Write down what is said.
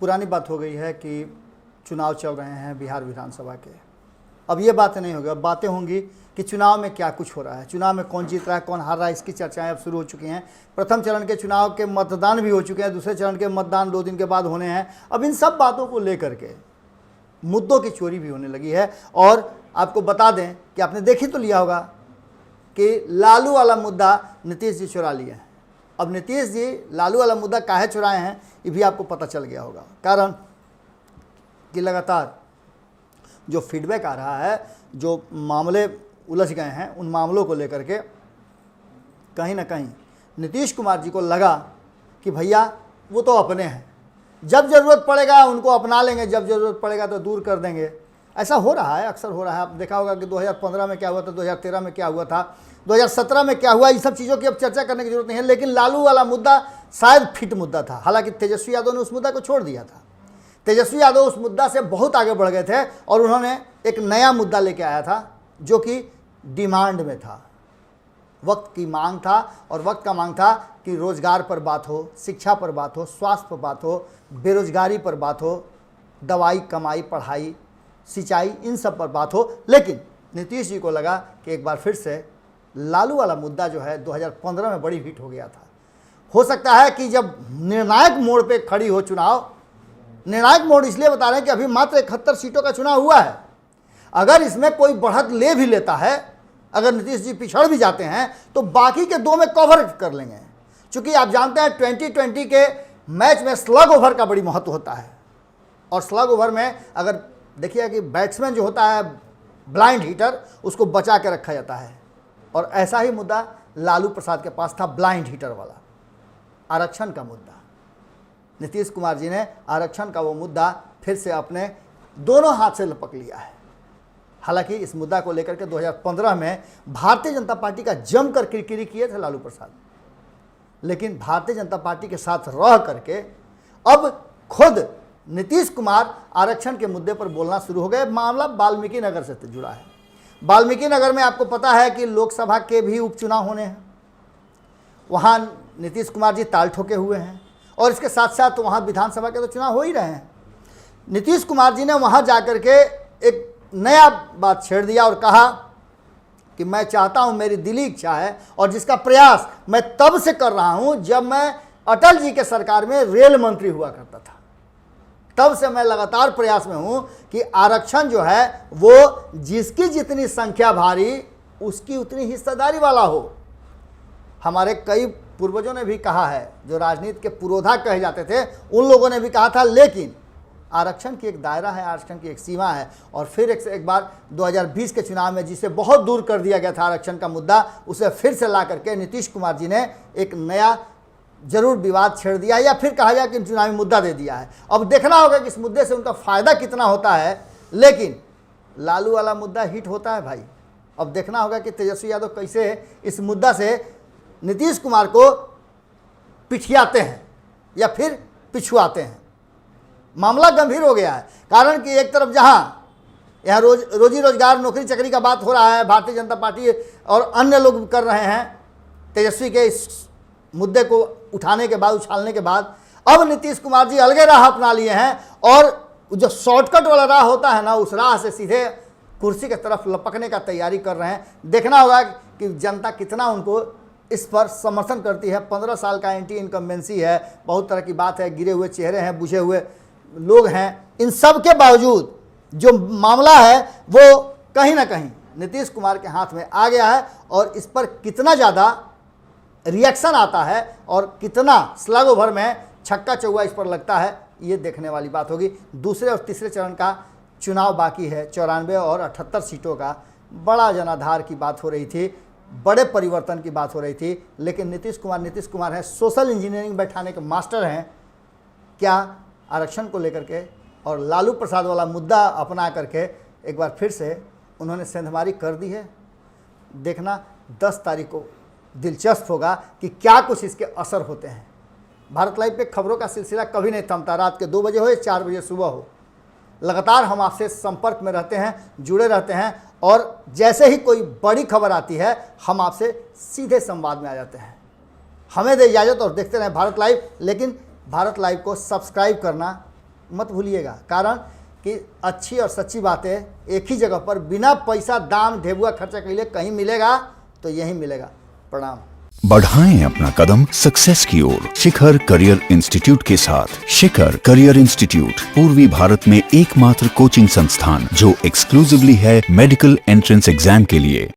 पुरानी बात हो गई है कि चुनाव चल रहे हैं बिहार विधानसभा के। अब ये बातें नहीं होगी, अब बातें होंगी कि चुनाव में क्या कुछ हो रहा है, चुनाव में कौन जीत रहा है, कौन हार रहा है, इसकी चर्चाएं अब शुरू हो चुकी हैं। प्रथम चरण के चुनाव के मतदान भी हो चुके हैं, दूसरे चरण के मतदान 2 दिन के बाद होने हैं। अब इन सब बातों को लेकर के मुद्दों की चोरी भी होने लगी है। और आपको बता दें कि आपने देख ही तो लिया होगा कि लालू वाला मुद्दा नीतीश जी चुरा लिए हैं। अब नीतीश जी लालू वाला मुद्दा काहे चुराए हैं ये भी आपको पता चल गया होगा। कारण कि लगातार जो फीडबैक आ रहा है, जो मामले उलझ गए हैं, उन मामलों को लेकर के कहीं ना कहीं नीतीश कुमार जी को लगा कि भैया वो तो अपने हैं, जब ज़रूरत पड़ेगा उनको अपना लेंगे, जब ज़रूरत पड़ेगा तो दूर कर देंगे। ऐसा हो रहा है, अक्सर हो रहा है। आप देखा होगा कि 2015 में क्या हुआ था, 2013 में क्या हुआ था, 2017 में क्या हुआ। इन सब चीज़ों की अब चर्चा करने की जरूरत नहीं है। लेकिन लालू वाला मुद्दा शायद फिट मुद्दा था। हालांकि तेजस्वी यादव ने उस मुद्दा को छोड़ दिया था। तेजस्वी यादव उस मुद्दा से बहुत आगे बढ़ गए थे और उन्होंने एक नया मुद्दा लेके आया था जो कि डिमांड में था, वक्त की मांग था। और वक्त का मांग था कि रोजगार पर बात हो, शिक्षा पर बात हो, स्वास्थ्य पर बात हो, बेरोजगारी पर बात हो, दवाई, कमाई, पढ़ाई, सिंचाई, इन सब पर बात हो। लेकिन नीतीश जी को लगा कि एक बार फिर से लालू वाला मुद्दा जो है 2015 में बड़ी हिट हो गया था। हो सकता है कि जब निर्णायक मोड़ पे खड़ी हो चुनाव, निर्णायक मोड़ इसलिए बता रहे हैं कि अभी मात्र 71 सीटों का चुनाव हुआ है। अगर इसमें कोई बढ़त ले भी लेता है, अगर नीतीश जी पिछड़ भी जाते हैं तो बाकी के 2 में कवर कर लेंगे। क्योंकि आप जानते हैं 2020 के मैच में स्लग ओवर का बड़ी महत्व होता है। और स्लग ओवर में अगर देखिए कि बैट्समैन जो होता है ब्लाइंड हिटर, उसको बचा के रखा जाता है। और ऐसा ही मुद्दा लालू प्रसाद के पास था, ब्लाइंड हिटर वाला, आरक्षण का मुद्दा। नीतीश कुमार जी ने आरक्षण का वो मुद्दा फिर से अपने दोनों हाथ से लपक लिया है। हालांकि इस मुद्दा को लेकर के 2015 में भारतीय जनता पार्टी का जमकर किरकिरी किए थे लालू प्रसाद, लेकिन भारतीय जनता पार्टी के साथ रह करके अब खुद नीतीश कुमार आरक्षण के मुद्दे पर बोलना शुरू हो गए। मामला वाल्मीकि नगर से जुड़ा है। वाल्मीकि नगर में आपको पता है कि लोकसभा के भी उपचुनाव होने हैं। वहाँ नीतीश कुमार जी ताल ठोके हुए हैं और इसके साथ साथ वहाँ विधानसभा के तो चुनाव हो ही रहे हैं। नीतीश कुमार जी ने वहाँ जाकर के एक नया बात छेड़ दिया और कहा कि मैं चाहता हूँ, मेरी दिली इच्छा है और जिसका प्रयास मैं तब से कर रहा हूँ जब मैं अटल जी के सरकार में रेल मंत्री हुआ करता था, तब से मैं लगातार प्रयास में हूँ कि आरक्षण जो है वो जिसकी जितनी संख्या भारी उसकी उतनी हिस्सेदारी वाला हो। हमारे कई पूर्वजों ने भी कहा है, जो राजनीति के पुरोधा कहे जाते थे उन लोगों ने भी कहा था। लेकिन आरक्षण की एक दायरा है, आरक्षण की एक सीमा है। और फिर एक बार 2020 के चुनाव में जिसे बहुत दूर कर दिया गया था आरक्षण का मुद्दा, उसे फिर से ला करके नीतीश कुमार जी ने एक नया जरूर विवाद छेड़ दिया, या फिर कहा जाए कि चुनावी मुद्दा दे दिया है। अब देखना होगा कि इस मुद्दे से उनका फ़ायदा कितना होता है। लेकिन लालू वाला मुद्दा हिट होता है भाई। अब देखना होगा कि तेजस्वी यादव कैसे इस मुद्दा से नीतीश कुमार को पिछियाते हैं या फिर पिछुआते हैं। मामला गंभीर हो गया है। कारण कि एक तरफ जहां यहाँ रोजी रोजगार, नौकरी चाकरी का बात हो रहा है, भारतीय जनता पार्टी और अन्य लोग कर रहे हैं तेजस्वी के इस मुद्दे को उठाने के बाद, उछालने के बाद, अब नीतीश कुमार जी अलगे राह अपना लिए हैं और जो शॉर्टकट वाला राह होता है ना, उस राह से सीधे कुर्सी की तरफ लपकने का तैयारी कर रहे हैं। देखना होगा कि जनता कितना उनको इस पर समर्थन करती है। 15 साल का एंटी इनकम्बेंसी है, बहुत तरह की बात है, गिरे हुए चेहरे हैं, बुझे हुए लोग हैं। इन सब के बावजूद जो मामला है वो कहीं ना कहीं नीतीश कुमार के हाथ में आ गया है। और इस पर कितना ज़्यादा रिएक्शन आता है और कितना स्लग ओवर में छक्का चौवा इस पर लगता है, ये देखने वाली बात होगी। दूसरे और तीसरे चरण का चुनाव बाकी है। 94 और 78 सीटों का बड़ा जनाधार की बात हो रही थी, बड़े परिवर्तन की बात हो रही थी। लेकिन नीतीश कुमार हैं, सोशल इंजीनियरिंग बैठाने के मास्टर हैं। क्या आरक्षण को लेकर के और लालू प्रसाद वाला मुद्दा अपना करके एक बार फिर से उन्होंने सेंधमारी कर दी है। देखना 10 तारीख को दिलचस्प होगा कि क्या कुछ इसके असर होते हैं। भारत लाइव पे खबरों का सिलसिला कभी नहीं थमता। रात के 2 बजे हो या 4 बजे सुबह हो, लगातार हम आपसे संपर्क में रहते हैं, जुड़े रहते हैं। और जैसे ही कोई बड़ी खबर आती है हम आपसे सीधे संवाद में आ जाते हैं। हमें दे इजाज़त और देखते रहें भारत लाइव। लेकिन भारत लाइव को सब्सक्राइब करना मत भूलिएगा। कारण कि अच्छी और सच्ची बातें एक ही जगह पर बिना पैसा दाम ढेबुआ खर्चा के लिए कहीं मिलेगा तो यही मिलेगा। प्रणाम। बढ़ाएं अपना कदम सक्सेस की ओर शिखर करियर इंस्टीट्यूट के साथ। शिखर करियर इंस्टीट्यूट पूर्वी भारत में एकमात्र कोचिंग संस्थान जो एक्सक्लूसिवली है मेडिकल एंट्रेंस एग्जाम के लिए।